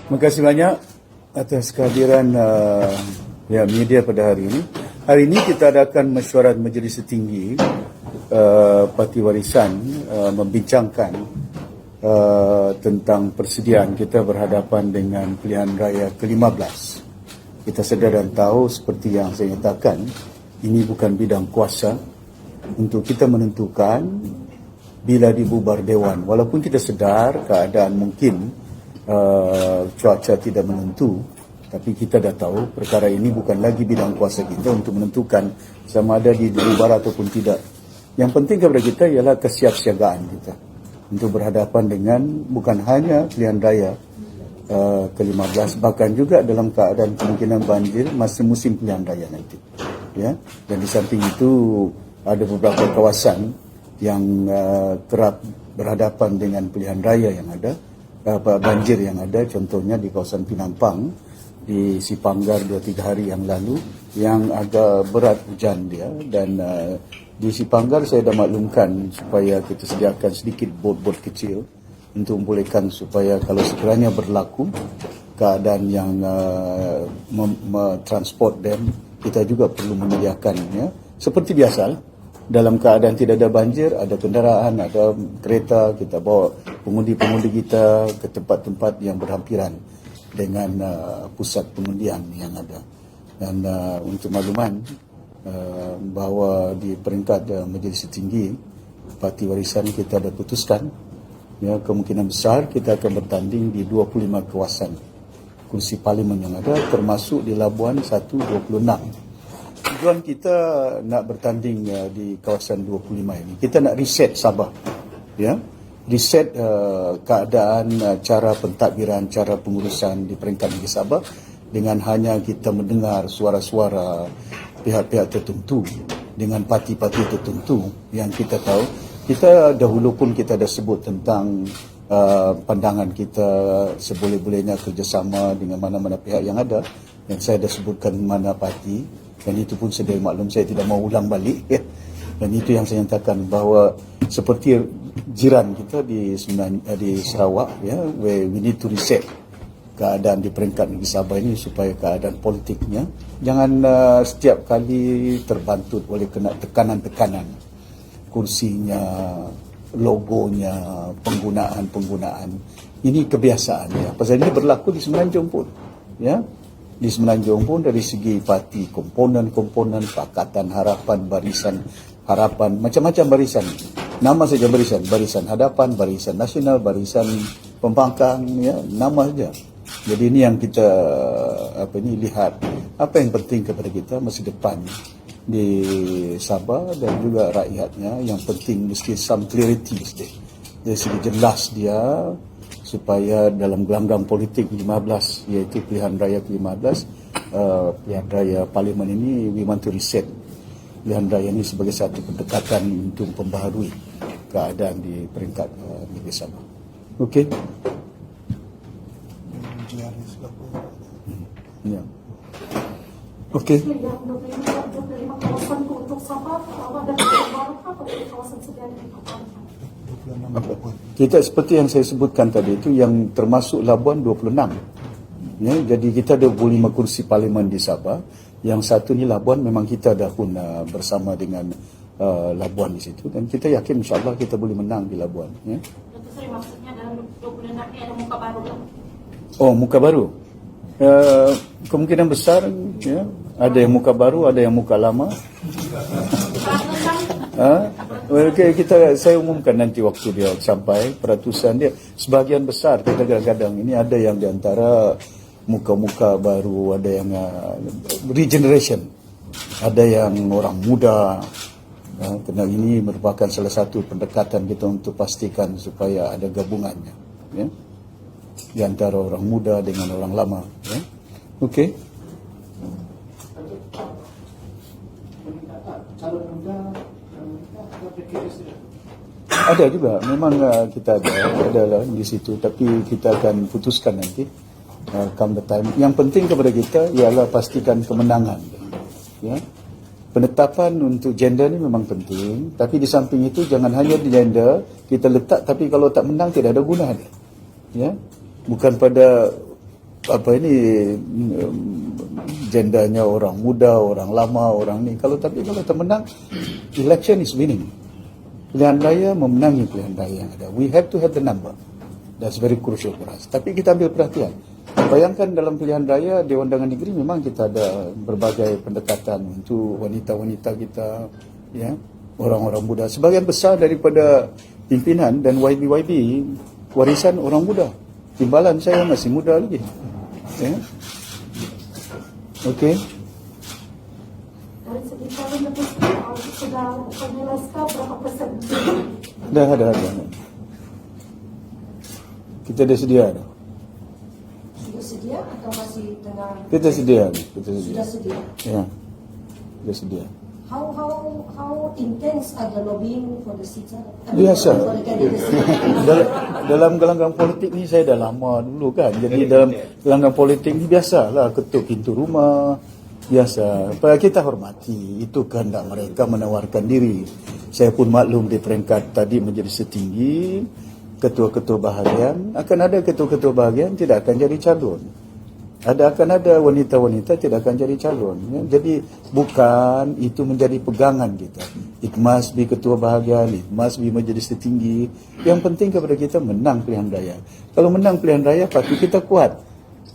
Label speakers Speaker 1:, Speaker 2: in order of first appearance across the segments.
Speaker 1: Terima kasih banyak atas kehadiran media pada hari ini. Hari ini kita adakan mesyuarat Majlis Tertinggi Parti Warisan membincangkan tentang persediaan kita berhadapan dengan pilihan raya ke-15. Kita sedar dan tahu seperti yang saya nyatakan, ini bukan bidang kuasa untuk kita menentukan bila dibubar dewan. Walaupun kita sedar keadaan mungkin cuaca tidak menentu, tapi kita dah tahu perkara ini bukan lagi bidang kuasa kita untuk menentukan sama ada dibubar ataupun tidak. Yang penting kepada kita ialah kesiapsiagaan kita untuk berhadapan dengan bukan hanya pilihan raya ke-15, bahkan juga dalam keadaan kemungkinan banjir masa musim pilihan raya nanti. Ya, dan di samping itu ada beberapa kawasan yang kerap berhadapan dengan pilihan raya yang ada, banjir yang ada, contohnya di kawasan Pinampang, di Sipanggar 2-3 hari yang lalu, yang agak berat hujan dia, dan di Sipanggar saya dah maklumkan supaya kita sediakan sedikit bot-bot kecil untuk membolehkan supaya kalau sekiranya berlaku keadaan yang transport them, kita juga perlu menyediakannya seperti biasa. Dalam keadaan tidak ada banjir, ada kenderaan, ada kereta, kita bawa pengundi-pengundi kita ke tempat-tempat yang berhampiran dengan pusat pengundian yang ada. Dan untuk makluman, bahawa di peringkat Majlis Tertinggi Parti Warisan kita dah putuskan, ya, kemungkinan besar kita akan bertanding di 25 kawasan kursi parlimen yang ada, termasuk di Labuan 126. Tujuan kita nak bertanding di kawasan 25 ini. Kita nak reset Sabah, ya, reset keadaan, cara pentadbiran, cara pengurusan di peringkat negeri Sabah dengan hanya kita mendengar suara-suara pihak-pihak tertentu dengan parti-parti tertentu yang kita tahu. Kita dahulu pun kita dah sebut tentang pandangan kita seboleh-bolehnya kerjasama dengan mana-mana pihak yang ada, yang saya dah sebutkan mana parti. Dan itu pun sedia maklum, saya tidak mau ulang balik, ya. Dan itu yang saya nyatakan bahawa seperti jiran kita di Sarawak, ya, where we need to reset keadaan di peringkat negeri Sabah ini supaya keadaan politiknya jangan setiap kali terbantut oleh kena tekanan-tekanan kursinya, logonya, penggunaan. Ini kebiasaan, ya. Pasal ini berlaku di Semenanjung pun, ya. Di Semenanjung pun dari segi parti, komponen-komponen, Pakatan Harapan, Barisan Harapan, macam-macam barisan. Nama saja barisan, Barisan Hadapan, Barisan Nasional, Barisan Pembangkang, ya, nama saja. Jadi ini yang kita lihat apa yang penting kepada kita masa depan di Sabah dan juga rakyatnya. Yang penting mesti some clarity sedih. Dari segi jelas dia supaya dalam gelanggang politik 15, iaitu pilihan raya ke-15, pilihan raya parlimen ini, we want to reset pilihan raya ini sebagai satu pendekatan untuk memperbaharui keadaan di peringkat negeri Sabah. Okey. Ya. Okey. Kita seperti yang saya sebutkan tadi itu yang termasuk Labuan 26. Ya, jadi kita ada 25 kursi parlimen di Sabah. Yang satu ni Labuan memang kita dah pun bersama dengan Labuan di situ, dan kita yakin insya-Allah kita boleh menang di Labuan, ya.
Speaker 2: Itu sorry, maksudnya dalam 26 ni ada muka baru lah.
Speaker 1: Oh, muka baru. Kemungkinan besar, ya, ada yang muka baru, ada yang muka lama. Okay, saya umumkan nanti waktu dia sampai peratusan dia. Sebahagian besar kita kadang-kadang ini ada yang di antara muka-muka baru, ada yang regeneration, ada yang orang muda. Kerana ini merupakan salah satu pendekatan kita untuk pastikan supaya ada gabungannya, ya, di antara orang muda dengan orang lama, ya. Okey. Ada juga, memang kita ada di situ, tapi kita akan putuskan nanti come the time. Yang penting kepada kita ialah pastikan kemenangan, ya. Penetapan untuk gender ni memang penting, tapi di samping itu jangan hanya di gender kita letak, tapi kalau tak menang tidak ada guna dia, ya. Bukan pada apa ini gendanya orang muda, orang lama, orang ni. Kalau kita menang, election is winning. Pilihan raya memenangi pilihan raya yang ada. We have to have the number. That's very crucial for us. Tapi kita ambil perhatian. Bayangkan dalam pilihan raya Dewan Undangan Negeri memang kita ada berbagai pendekatan untuk wanita-wanita kita, ya, orang-orang muda. Sebahagian besar daripada pimpinan dan YB warisan orang muda. Timbalan saya masih muda lagi. Ya. Okey.
Speaker 2: Dari segi calon itu sudah menjelaskan berapa persen?
Speaker 1: Ada. Kita dah sedia dah.
Speaker 3: Sudah sedia atau masih tengah?
Speaker 1: Kita sedia.
Speaker 3: Sudah sedia.
Speaker 1: Ya. Kita sedia.
Speaker 3: How intense are the lobbying for the seats?
Speaker 1: Biasa.
Speaker 3: For the candidates?
Speaker 1: Dalam gelanggang politik ni saya dah lama dulu kan. Jadi dalam gelanggang politik ni biasalah ketuk pintu rumah. Biasa. Kita hormati. Itu kehendak mereka menawarkan diri. Saya pun maklum di peringkat tadi menjadi setinggi ketua-ketua bahagian. Akan ada ketua-ketua bahagian tidak akan jadi calon. Akan ada wanita-wanita tidak akan jadi calon. Ya. Jadi bukan itu menjadi pegangan kita. It must be ketua bahagian, it must be majlis tertinggi. Yang penting kepada kita menang pilihan raya. Kalau menang pilihan raya, parti kita kuat.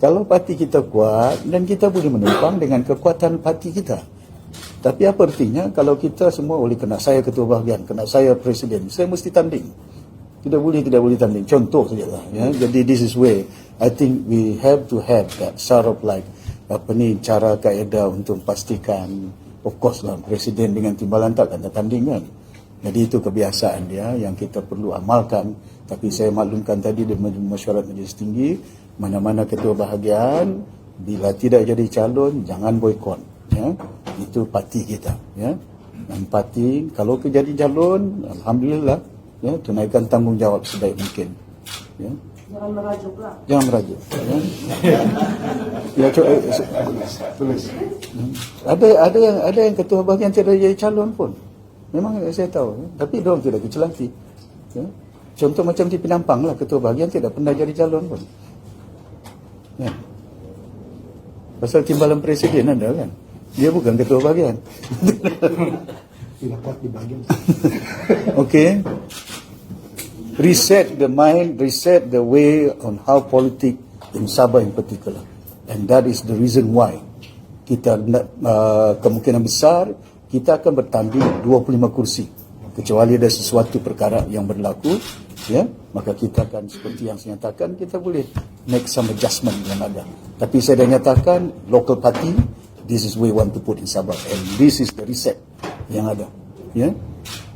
Speaker 1: Kalau parti kita kuat, dan kita boleh menumpang dengan kekuatan parti kita. Tapi apa artinya kalau kita semua oleh kena saya ketua bahagian, kena saya presiden, saya mesti tanding. Tidak boleh tanding. Contoh sajalah. Ya. Jadi this is where I think we have to have that sort of like cara kaedah untuk memastikan, of course lah presiden dengan timbalan tak akan tanding kan. Jadi itu kebiasaan dia yang kita perlu amalkan. Tapi saya maklumkan tadi di mesyuarat majlis tinggi, mana-mana ketua bahagian bila tidak jadi calon jangan boikot. Ya. Itu parti kita. Ya. Dan parti kalau jadi calon, alhamdulillah. Ya, tunaikan tanggungjawab sebaik mungkin. Ya.
Speaker 3: Jangan merajuk lah.
Speaker 1: Jangan merajuk. Ya, tulis. Ada yang ketua bahagian tidak jadi calon pun. Memang saya tahu. Tapi diorang tidak kecil hati. Ya. Contoh macam di Penampang lah, ketua bahagian tidak pernah jadi calon pun. Ya. Pasal timbalan presiden ada kan. Dia bukan ketua bahagian.
Speaker 4: Dapat di bagian.
Speaker 1: Okay. Reset the mind, reset the way on how politics in Sabah in particular. And that is the reason why kita kemungkinan besar kita akan bertanding 25 kursi. Kecuali ada sesuatu perkara yang berlaku, ya, maka kita akan seperti yang saya nyatakan, kita boleh make some adjustment yang ada. Tapi saya dah nyatakan local party, this is we want to put in Sabah, and this is the reset yang ada. Ya.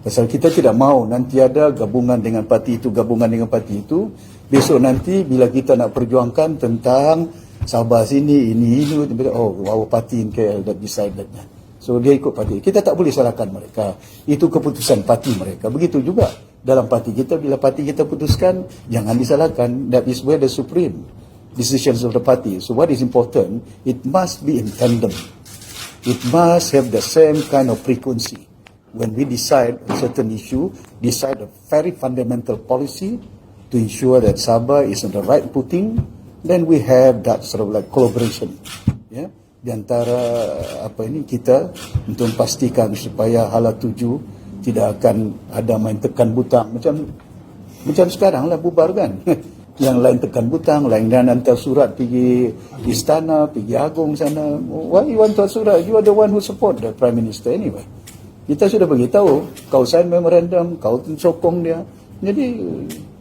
Speaker 1: Pasal kita tidak mahu nanti ada gabungan dengan parti itu, besok nanti bila kita nak perjuangkan tentang Sabah sini, ini, our party in KL that decided. So dia ikut parti. Kita tak boleh salahkan mereka. Itu keputusan parti mereka. Begitu juga dalam parti kita, bila parti kita putuskan, jangan disalahkan. That is where the supreme decisions of the party. So what is important, it must be in tandem. It must have the same kind of frequency. When we decide a certain issue, decide a very fundamental policy to ensure that Sabah is on the right footing, then we have that sort of like collaboration, ya, di antara kita untuk memastikan supaya hala tuju tidak akan ada main tekan butang macam sekarang lah bubar kan. Yang lain tekan butang, lain dan hantar surat pergi istana, pergi agung sana. Why you want to surat? You are the one who support the Prime Minister anyway. Kita sudah beritahu, kau sign memorandum, kau sokong dia. Jadi,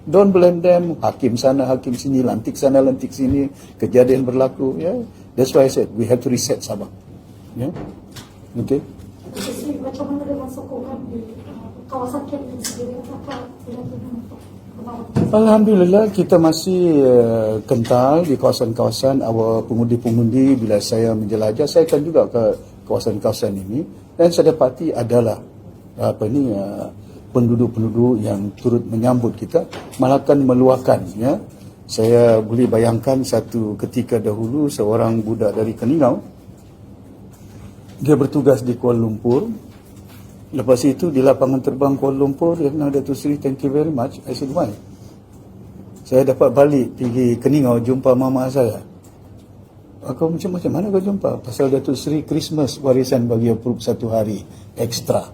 Speaker 1: don't blame them. Hakim sana, hakim sini, lantik sana, lantik sini. Kejadian berlaku. Ya, that's why I said, we have to reset Sabah. Ya, okay.
Speaker 2: Jadi macam mana dengan sokongan di kawasan KL sendiri? Apa
Speaker 1: Alhamdulillah, kita masih kental di kawasan-kawasan awal pengundi-pengundi. Bila saya menjelajah, saya akan juga ke kawasan-kawasan ini. Dan saya dapati adalah penduduk-penduduk yang turut menyambut kita, malahkan meluahkan. Ya. Saya boleh bayangkan satu ketika dahulu seorang budak dari Keningau, dia bertugas di Kuala Lumpur. Lepas itu di lapangan terbang Kuala Lumpur, dia kena Datuk Seri, thank you very much. I said, why? Saya dapat balik pergi Keningau jumpa mama saya. Kau macam mana kau jumpa? Pasal Datuk Seri Christmas warisan bagi approve 1 hari ekstra.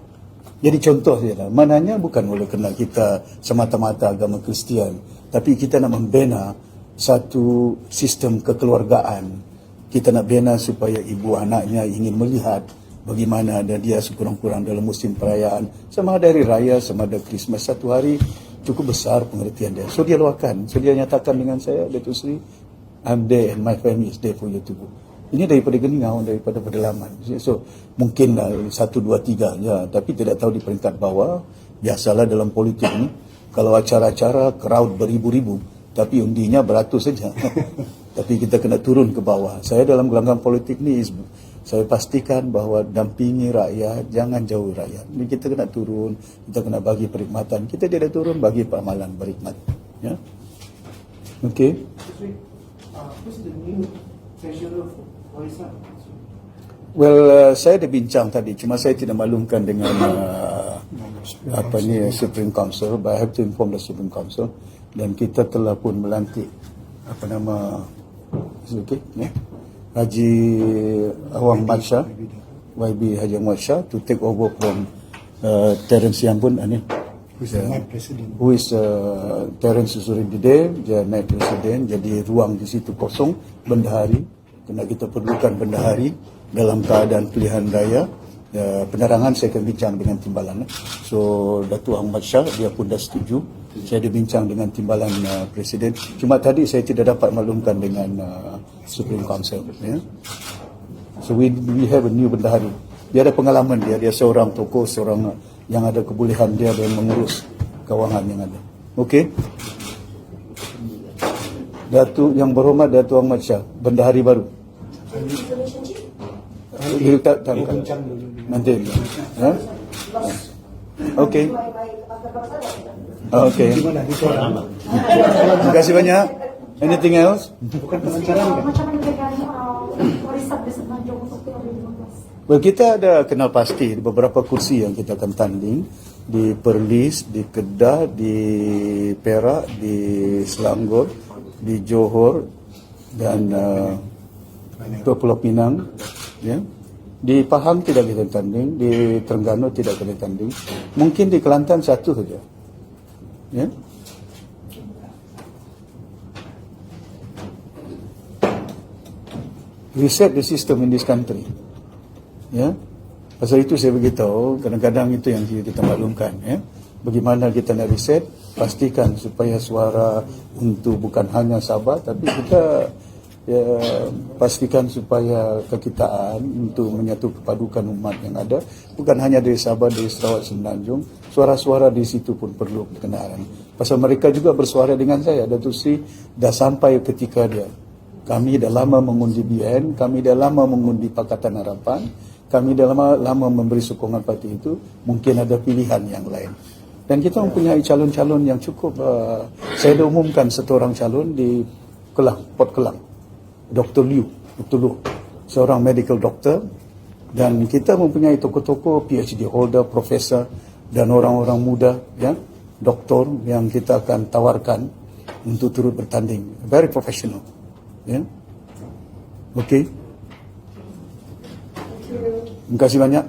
Speaker 1: Jadi contoh dia lah. Mananya bukan oleh kerana kita semata-mata agama Kristian, tapi kita nak membina satu sistem kekeluargaan. Kita nak bina supaya ibu anaknya ingin melihat bagaimana ada dia sekurang-kurang dalam musim perayaan. Sama ada hari raya, sama ada Christmas, 1 hari cukup besar pengertian dia. So dia luahkan. So dia nyatakan dengan saya, Datuk Seri, I'm there and my family is there for you to go. Ini daripada Geningau, daripada pedalaman. So mungkin 1, 2, 3 ya, tapi tidak tahu di peringkat bawah. Biasalah dalam politik ni, kalau acara-acara crowd beribu-ribu, tapi undinya beratus saja. Tapi kita kena turun ke bawah. Saya dalam gelanggang politik ni, saya pastikan bahawa dampingi rakyat, jangan jauh rakyat. Ini kita kena turun, kita kena bagi perkhidmatan. Kita tidak turun bagi amalan berkhidmat. Ya. Okey.
Speaker 4: Who's the new treasurer for Warisan?
Speaker 1: Well, saya ada bincang tadi, cuma saya tidak maklumkan dengan Supreme Council, but I have to inform the Supreme Council. Dan kita telah pun melantik Haji Awang Mat Shah, YB Haji Awang Mat Shah, to take over from Terence Yambun, who is Terence Susurindide, dia naik presiden. Jadi ruang di situ kosong, bendahari, kena kita perlukan bendahari dalam keadaan pilihan raya. Penerangan saya akan bincang dengan timbalan. So Datuk Ahmad Shah, dia pun dah setuju. Saya ada bincang dengan timbalan presiden. Cuma tadi saya tidak dapat maklumkan dengan Supreme Council. Ya. So we have a new bendahari. Dia ada pengalaman, dia seorang tokoh, seorang yang ada kebolehan dia dalam mengurus kewangan yang ada. Okey. Datuk yang berhormat Datuk Ahmad Shah, bendahari baru. Nanti. Ha? Okey. Okey. Terima kasih banyak. Anything else?
Speaker 2: Macam mana dengan warisan di Semenanjung untuk 2015?
Speaker 1: Well, kita ada kenal pasti beberapa kursi yang kita akan tanding di Perlis, di Kedah, di Perak, di Selangor, di Johor dan Pulau Pinang. Ya. Di Pahang tidak kita tanding, di Terengganu tidak kita tanding. Mungkin di Kelantan satu saja. Ya. Reset the system in this country. Ya. Pasal itu saya beritahu, kadang-kadang itu yang kita maklumkan. Ya. Bagaimana kita nak reset, pastikan supaya suara untuk bukan hanya Sabah, tapi kita pastikan supaya kekitaan untuk menyatu kepadukan umat yang ada, bukan hanya dari Sabah, dari Sarawak, Semenanjung. Suara-suara di situ pun perlu perkenaan. Pasal mereka juga bersuara dengan saya. Datuk Seri dah sampai ketika dia. Kami dah lama mengundi BN, kami dah lama mengundi Pakatan Harapan, kami dah lama memberi sokongan parti itu, mungkin ada pilihan yang lain. Dan kita mempunyai calon-calon yang cukup. Saya dah umumkan satu orang calon di Kelang, Port Kelang, Dr. Liu, seorang medical doctor, dan kita mempunyai tokoh-tokoh PhD holder, profesor dan orang-orang muda, ya, doktor yang kita akan tawarkan untuk turut bertanding. Very professional. Ya. Okey. Terima kasih banyak.